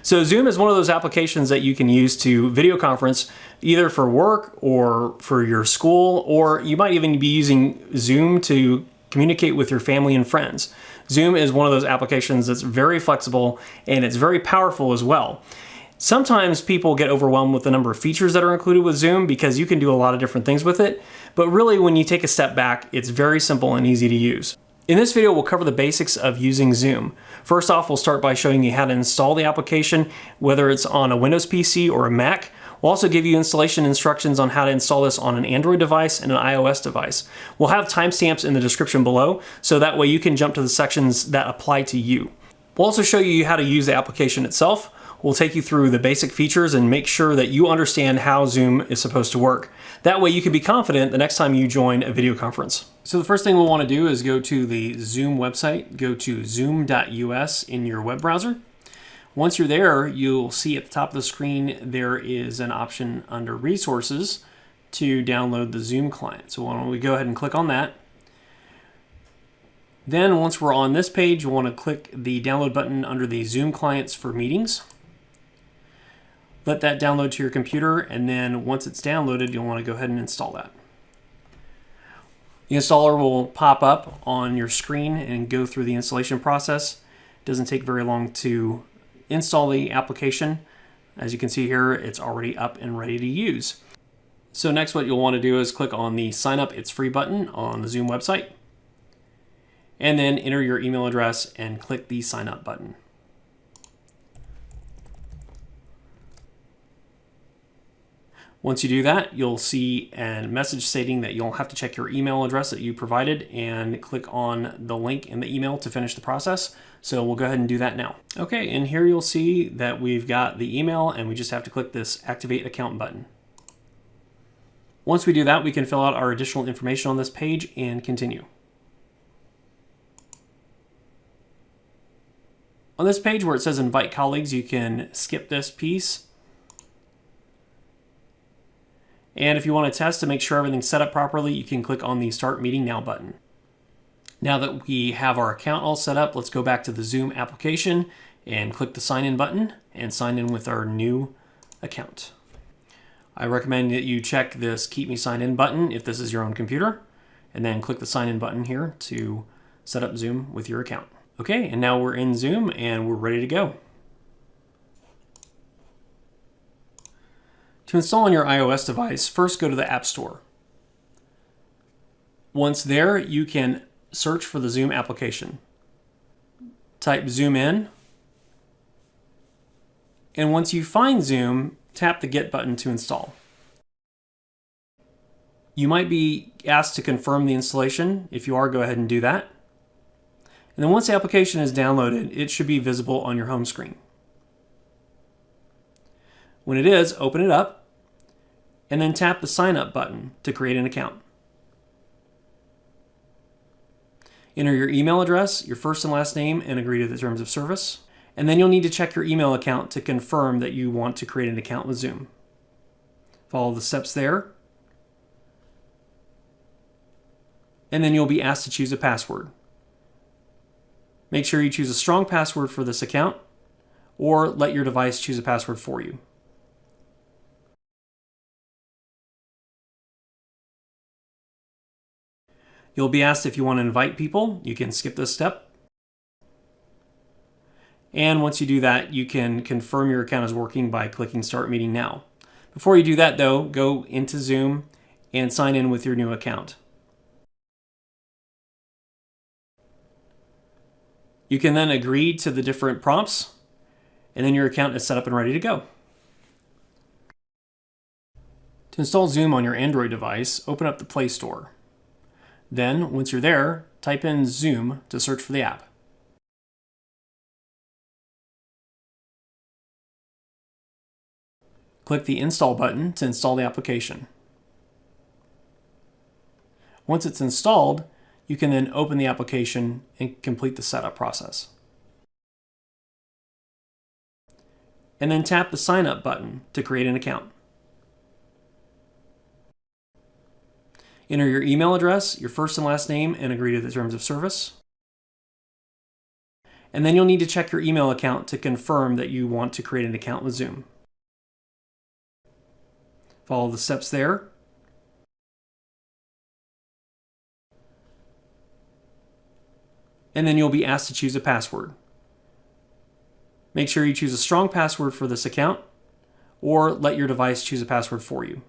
So Zoom is one of those applications that you can use to video conference either for work or for your school, or you might even be using Zoom to communicate with your family and friends. Zoom is one of those applications that's very flexible and it's very powerful as well. Sometimes people get overwhelmed with the number of features that are included with Zoom because you can do a lot of different things with it, but really when you take a step back, it's very simple and easy to use. In this video, we'll cover the basics of using Zoom. First off, we'll start by showing you how to install the application, whether it's on a Windows PC or a Mac. We'll also give you installation instructions on how to install this on an Android device and an iOS device. We'll have timestamps in the description below, so that way you can jump to the sections that apply to you. We'll also show you how to use the application itself. We'll take you through the basic features and make sure that you understand how Zoom is supposed to work. That way you can be confident the next time you join a video conference. So the first thing we'll want to do is go to the Zoom website, go to zoom.us in your web browser. Once you're there, you'll see at the top of the screen there is an option under Resources to download the Zoom client. So why don't we go ahead and click on that. Then once we're on this page, you'll want to click the download button under the Zoom clients for meetings. Let that download to your computer, and then once it's downloaded, you'll want to go ahead and install that. The installer will pop up on your screen and go through the installation process. It doesn't take very long to install the application. As you can see here, it's already up and ready to use. So next what you'll want to do is click on the Sign Up It's Free button on the Zoom website, and then enter your email address and click the Sign Up button. Once you do that, you'll see a message stating that you'll have to check your email address that you provided and click on the link in the email to finish the process. So we'll go ahead and do that now. Okay, and here you'll see that we've got the email and we just have to click this Activate Account button. Once we do that, we can fill out our additional information on this page and continue. On this page where it says Invite Colleagues, you can skip this piece. And if you want to test to make sure everything's set up properly, you can click on the Start Meeting Now button. Now that we have our account all set up, let's go back to the Zoom application and click the Sign In button and sign in with our new account. I recommend that you check this Keep Me Signed In button if this is your own computer, and then click the Sign In button here to set up Zoom with your account. Okay, and now we're in Zoom and we're ready to go. To install on your iOS device, first go to the App Store. Once there, you can search for the Zoom application. Type Zoom in, and once you find Zoom, tap the Get button to install. You might be asked to confirm the installation. If you are, go ahead and do that. And then once the application is downloaded, it should be visible on your home screen. When it is, open it up and then tap the Sign Up button to create an account. Enter your email address, your first and last name, and agree to the terms of service. And then you'll need to check your email account to confirm that you want to create an account with Zoom. Follow the steps there. And then you'll be asked to choose a password. Make sure you choose a strong password for this account, or let your device choose a password for you. You'll be asked if you want to invite people. You can skip this step. And once you do that, you can confirm your account is working by clicking Start Meeting Now. Before you do that though, go into Zoom and sign in with your new account. You can then agree to the different prompts, and then your account is set up and ready to go. To install Zoom on your Android device, open up the Play Store. Then, once you're there, type in Zoom to search for the app. Click the Install button to install the application. Once it's installed, you can then open the application and complete the setup process. And then tap the Sign Up button to create an account. Enter your email address, your first and last name, and agree to the terms of service. And then you'll need to check your email account to confirm that you want to create an account with Zoom. Follow the steps there. And then you'll be asked to choose a password. Make sure you choose a strong password for this account, or let your device choose a password for you.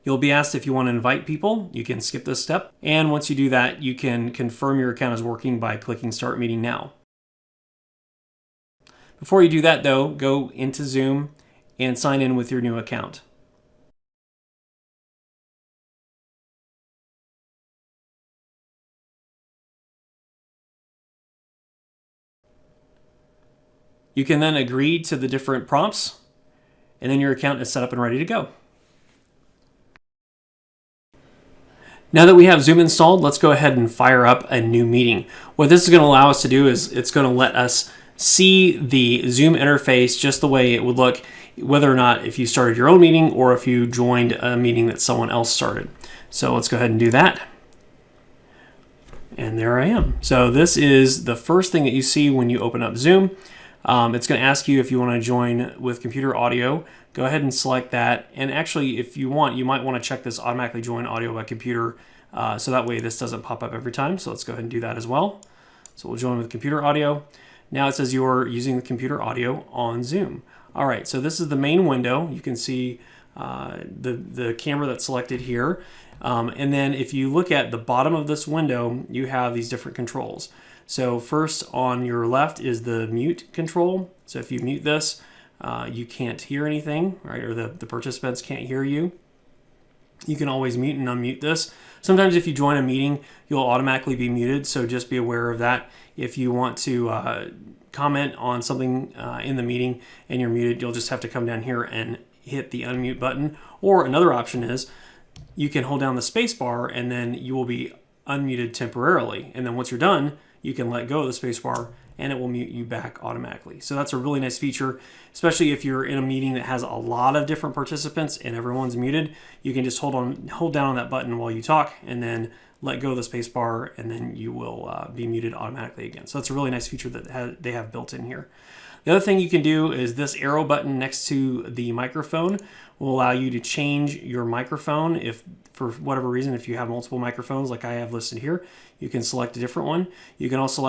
You'll be asked if you want to invite people. You can skip this step. And once you do that, you can confirm your account is working by clicking Start Meeting Now. Before you do that, though, go into Zoom and sign in with your new account. You can then agree to the different prompts, and then your account is set up and ready to go. Now that we have Zoom installed, let's go ahead and fire up a new meeting. What this is going to allow us to do is it's going to let us see the Zoom interface just the way it would look, whether or not if you started your own meeting or if you joined a meeting that someone else started. So let's go ahead and do that. And there I am. So this is the first thing that you see when you open up Zoom. It's going to ask you if you want to join with computer audio. Go ahead and select that. And actually, if you want, you might want to check this automatically join audio by computer, so that way this doesn't pop up every time. So let's go ahead and do that as well. So we'll join with computer audio. Now it says you're using the computer audio on Zoom. All right, so this is the main window. You can see the camera that's selected here. And then if you look at the bottom of this window, you have these different controls. So first on your left is the mute control. So if you mute this, you can't hear anything, right? Or the participants can't hear you. You can always mute and unmute this. Sometimes if you join a meeting, you'll automatically be muted. So just be aware of that. If you want to comment on something in the meeting and you're muted, you'll just have to come down here and hit the unmute button. Or another option is you can hold down the space bar and then you will be unmuted temporarily. And then once you're done, you can let go of the space bar and it will mute you back automatically. So that's a really nice feature, especially if you're in a meeting that has a lot of different participants and everyone's muted. You can just hold down on that button while you talk and then let go of the space bar, and then you will be muted automatically again. So that's a really nice feature that they have built in here. The other thing you can do is this arrow button next to the microphone will allow you to change your microphone. If for whatever reason, if you have multiple microphones like I have listed here, you can select a different one. You can also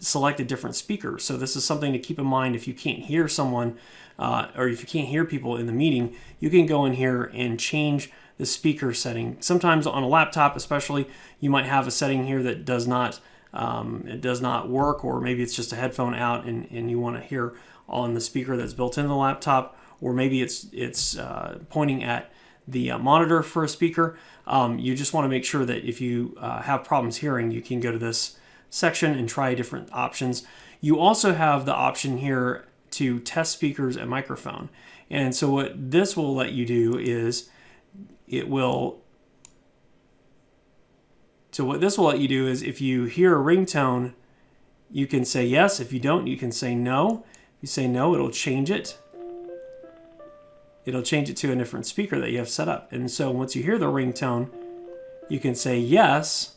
select a different speaker. So this is something to keep in mind if you can't hear someone or if you can't hear people in the meeting, you can go in here and change the speaker setting. Sometimes on a laptop especially, you might have a setting here that does not work, or maybe it's just a headphone out and you want to hear on the speaker that's built into the laptop, or maybe it's pointing at the monitor for a speaker. You just want to make sure that if you have problems hearing, you can go to this section and try different options. You also have the option here to test speakers and microphone. And so what this will let you do is if you hear a ringtone, you can say yes. If you don't, you can say no. If you say no, it'll change it. It'll change it to a different speaker that you have set up. And so once you hear the ringtone, you can say yes,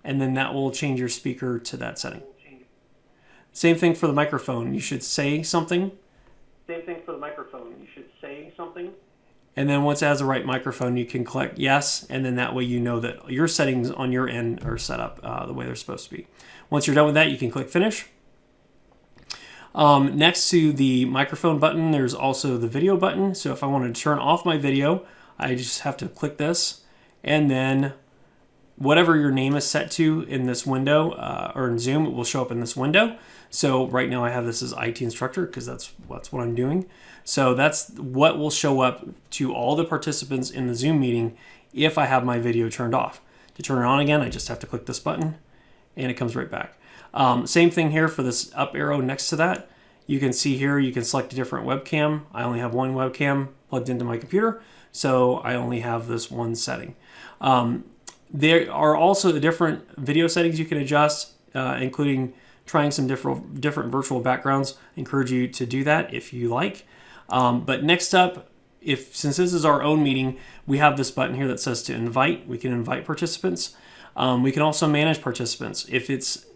and then that will change your speaker to that setting. Same thing for the microphone. You should say something. And then once it has the right microphone, you can click yes, and then that way you know that your settings on your end are set up the way they're supposed to be. Once you're done with that, you can click finish. Next to the microphone button, there's also the video button. So if I wanted to turn off my video, I just have to click this, and then whatever your name is set to in this window or in Zoom, it will show up in this window. So right now I have this as IT instructor because that's what I'm doing. So that's what will show up to all the participants in the Zoom meeting if I have my video turned off. To turn it on again, I just have to click this button and it comes right back. Same thing here for this up arrow next to that. You can see here, you can select a different webcam. I only have one webcam plugged into my computer, so I only have this one setting. There are also the different video settings you can adjust, including trying some different virtual backgrounds. I encourage you to do that if you like. But next up, since this is our own meeting, we have this button here that says to invite. We can invite participants. We can also manage participants. If it's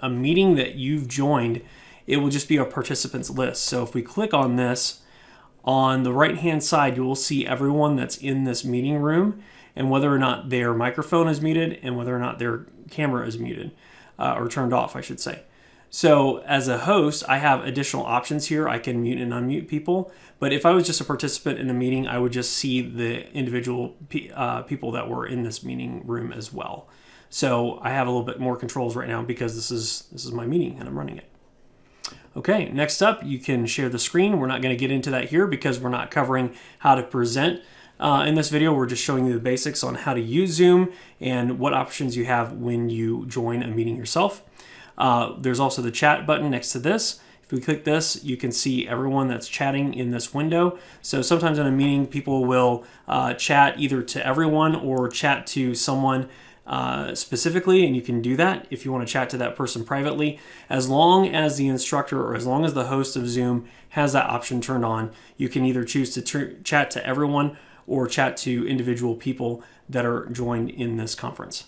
a meeting that you've joined, it will just be a participants list. So if we click on this, on the right-hand side, you will see everyone that's in this meeting room and whether or not their microphone is muted and whether or not their camera is muted or turned off, I should say. So as a host, I have additional options here. I can mute and unmute people. But if I was just a participant in a meeting, I would just see the individual people that were in this meeting room as well. So I have a little bit more controls right now because this is my meeting and I'm running it. Okay, next up, you can share the screen. We're not going to get into that here because we're not covering how to present in this video. We're just showing you the basics on how to use Zoom and what options you have when you join a meeting yourself. There's also the chat button next to this. If we click this, you can see everyone that's chatting in this window. So sometimes in a meeting, people will chat either to everyone or chat to someone specifically, and you can do that if you want to chat to that person privately. As long as the instructor or as long as the host of Zoom has that option turned on, you can either choose to chat to everyone or chat to individual people that are joined in this conference.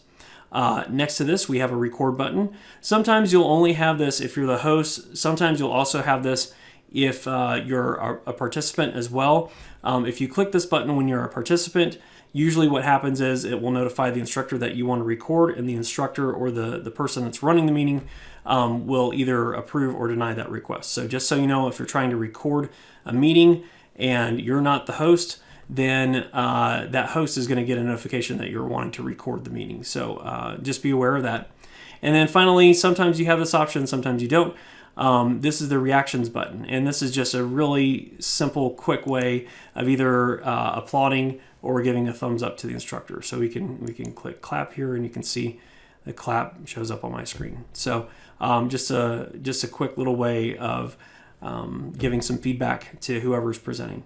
Next to this, we have a record button. Sometimes you'll only have this if you're the host. Sometimes you'll also have this if you're a participant as well. If you click this button when you're a participant, usually what happens is it will notify the instructor that you want to record, and the instructor or the person that's running the meeting will either approve or deny that request. So just so you know, if you're trying to record a meeting and you're not the host, then that host is going to get a notification that you're wanting to record the meeting. So just be aware of that. And then finally, sometimes you have this option, sometimes you don't. This is the reactions button, and this is just a really simple, quick way of either applauding or giving a thumbs up to the instructor. So we can click clap here, and you can see the clap shows up on my screen. So just a quick little way of giving some feedback to whoever's presenting.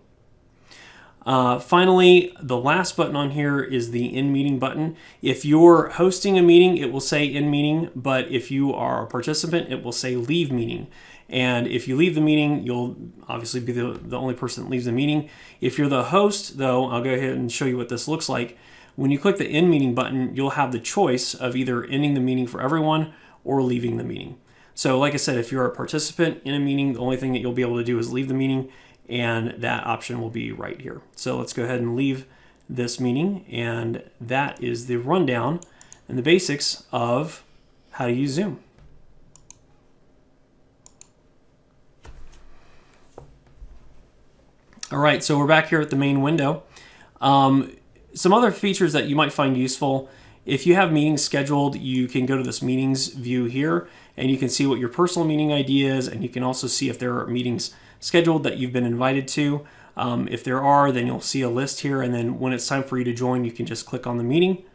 Finally, the last button on here is the in meeting button. If you're hosting a meeting, it will say in meeting, but if you are a participant, it will say leave meeting. And if you leave the meeting, you'll obviously be the only person that leaves the meeting. If you're the host, though, I'll go ahead and show you what this looks like. When you click the in meeting button, you'll have the choice of either ending the meeting for everyone or leaving the meeting. So like I said, if you're a participant in a meeting, the only thing that you'll be able to do is leave the meeting, and that option will be right here. So let's go ahead and leave this meeting, and that is the rundown and the basics of how to use Zoom. All right, so we're back here at the main window. Some other features that you might find useful: if you have meetings scheduled, you can go to this meetings view here, and you can see what your personal meeting ID is, and you can also see if there are meetings scheduled that you've been invited to. If there are, then you'll see a list here, and then when it's time for you to join, you can just click on the meeting.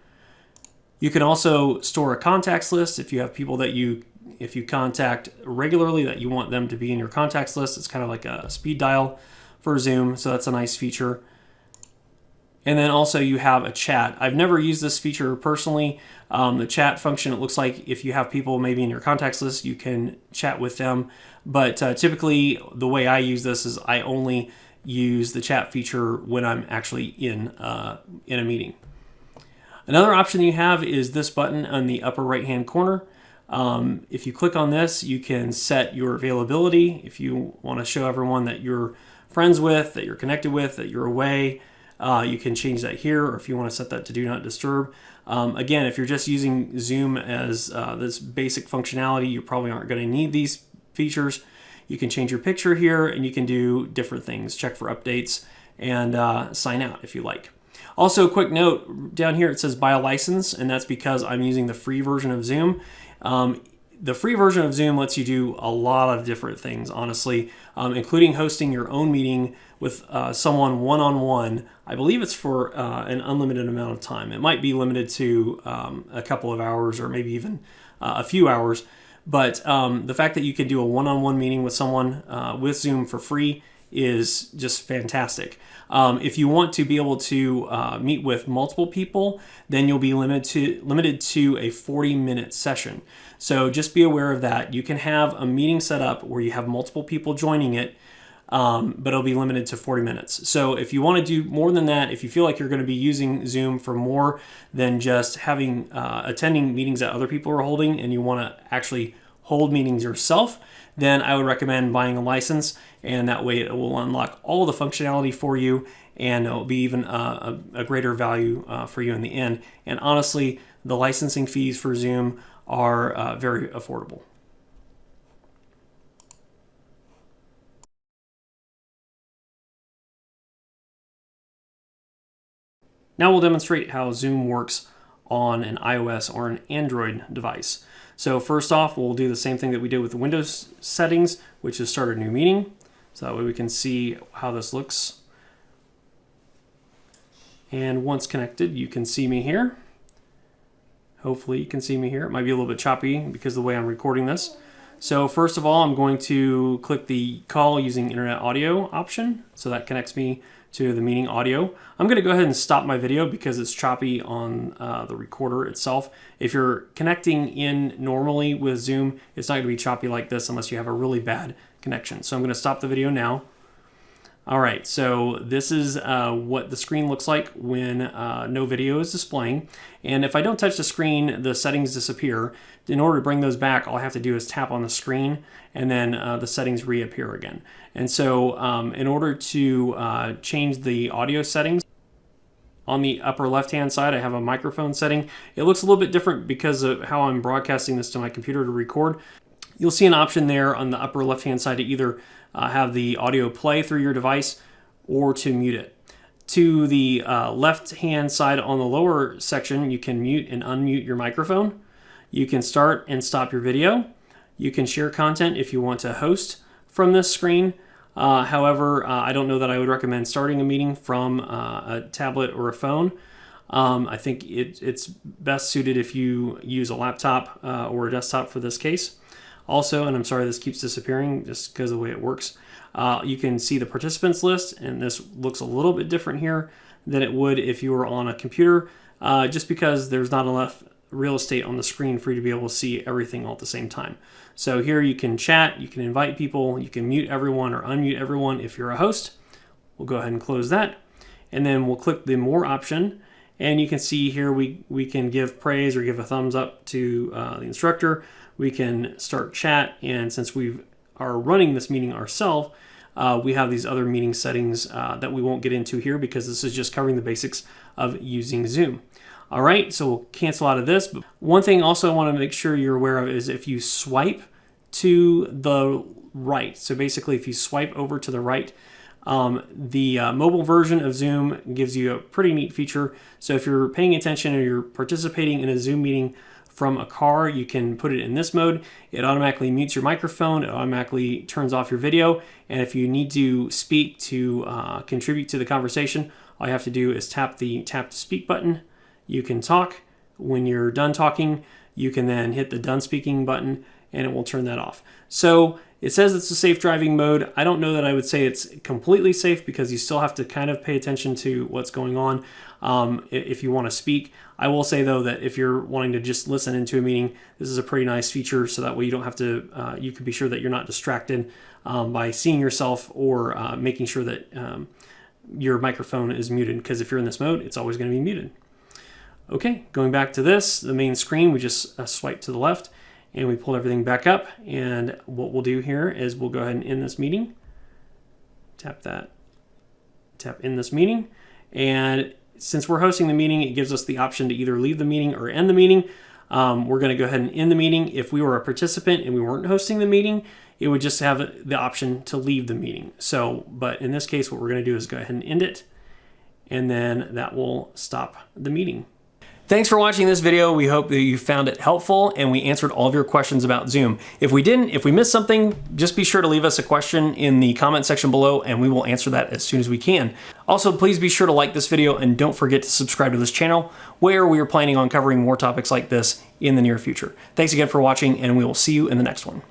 You can also store a contacts list if you have people that if you contact regularly that you want them to be in your contacts list. It's kind of like a speed dial for Zoom, so that's a nice feature. And then also you have a chat. I've never used this feature personally. The chat function, it looks like if you have people maybe in your contacts list, you can chat with them. But typically the way I use this is I only use the chat feature when I'm actually in a meeting. Another option you have is this button on the upper right hand corner. If you click on this, you can set your availability. If you want to show everyone that you're friends with, that you're connected with, that you're away, you can change that here, or if you want to set that to do not disturb. Again, if you're just using Zoom as this basic functionality, you probably aren't going to need these features. You can change your picture here, and you can do different things, check for updates, and sign out if you like. Also, a quick note, down here it says buy a license, and that's because I'm using the free version of Zoom. The free version of Zoom lets you do a lot of different things, honestly, including hosting your own meeting with someone one-on-one. I believe it's for an unlimited amount of time. It might be limited to a couple of hours or maybe even a few hours. But the fact that you can do a one-on-one meeting with someone with Zoom for free is just fantastic. If you want to be able to meet with multiple people, then you'll be limited to a 40-minute session. So just be aware of that. You can have a meeting set up where you have multiple people joining it, but it'll be limited to 40 minutes. So if you want to do more than that, if you feel like you're going to be using Zoom for more than just having attending meetings that other people are holding, and you want to actually hold meetings yourself, then I would recommend buying a license, and that way it will unlock all the functionality for you, and it'll be even a greater value for you in the end. And honestly, the licensing fees for Zoom are very affordable. Now we'll demonstrate how Zoom works on an iOS or an Android device. So first off, we'll do the same thing that we did with the Windows settings, which is start a new meeting. So that way we can see how this looks. And once connected, you can see me here. Hopefully you can see me here. It might be a little bit choppy because of the way I'm recording this. So first of all, I'm going to click the call using internet audio option. So that connects me to the meeting audio. I'm going to go ahead and stop my video because it's choppy on the recorder itself. If you're connecting in normally with Zoom, it's not going to be choppy like this unless you have a really bad connection. So I'm going to stop the video now. All right, so this is what the screen looks like when no video is displaying. And if I don't touch the screen, the settings disappear. In order to bring those back, all I have to do is tap on the screen, and then the settings reappear again. And so in order to change the audio settings, on the upper left-hand side, I have a microphone setting. It looks a little bit different because of how I'm broadcasting this to my computer to record. You'll see an option there on the upper left-hand side to either have the audio play through your device or to mute it. To the left-hand side on the lower section, you can mute and unmute your microphone. You can start and stop your video. You can share content if you want to host from this screen. However, I don't know that I would recommend starting a meeting from a tablet or a phone. I think it's best suited if you use a laptop or a desktop for this case. Also, and I'm sorry this keeps disappearing just because of the way it works, you can see the participants list, and this looks a little bit different here than it would if you were on a computer, just because there's not enough real estate on the screen for you to be able to see everything all at the same time. So here you can chat, you can invite people, you can mute everyone or unmute everyone if you're a host. We'll go ahead and close that, and then we'll click the More option, and you can see here we can give praise or give a thumbs up to the instructor. We can start chat, and since we are running this meeting ourselves, we have these other meeting settings that we won't get into here because this is just covering the basics of using Zoom. All right, so we'll cancel out of this. But one thing also I want to make sure you're aware of is if you swipe to the right, so basically if you swipe over to the right, the mobile version of Zoom gives you a pretty neat feature. So if you're paying attention or you're participating in a Zoom meeting from a car, you can put it in this mode. It automatically mutes your microphone. It automatically turns off your video. And if you need to speak to contribute to the conversation, all you have to do is tap the tap to speak button. You can talk. When you're done talking, you can then hit the done speaking button and it will turn that off. So it says it's a safe driving mode. I don't know that I would say it's completely safe because you still have to kind of pay attention to what's going on if you want to speak. I will say though that if you're wanting to just listen into a meeting, this is a pretty nice feature, so that way you don't have to, you can be sure that you're not distracted by seeing yourself or making sure that your microphone is muted, because if you're in this mode, it's always going to be muted. Okay, going back to this, the main screen, we just swipe to the left and we pulled everything back up. And what we'll do here is we'll go ahead and end this meeting. Tap that, tap end this meeting. And since we're hosting the meeting, it gives us the option to either leave the meeting or end the meeting. We're going to go ahead and end the meeting. If we were a participant and we weren't hosting the meeting, it would just have the option to leave the meeting. So, but in this case, what we're going to do is go ahead and end it, and then that will stop the meeting. Thanks for watching this video. We hope that you found it helpful and we answered all of your questions about Zoom. If we didn't, if we missed something, just be sure to leave us a question in the comment section below and we will answer that as soon as we can. Also, please be sure to like this video and don't forget to subscribe to this channel, where we are planning on covering more topics like this in the near future. Thanks again for watching, and we will see you in the next one.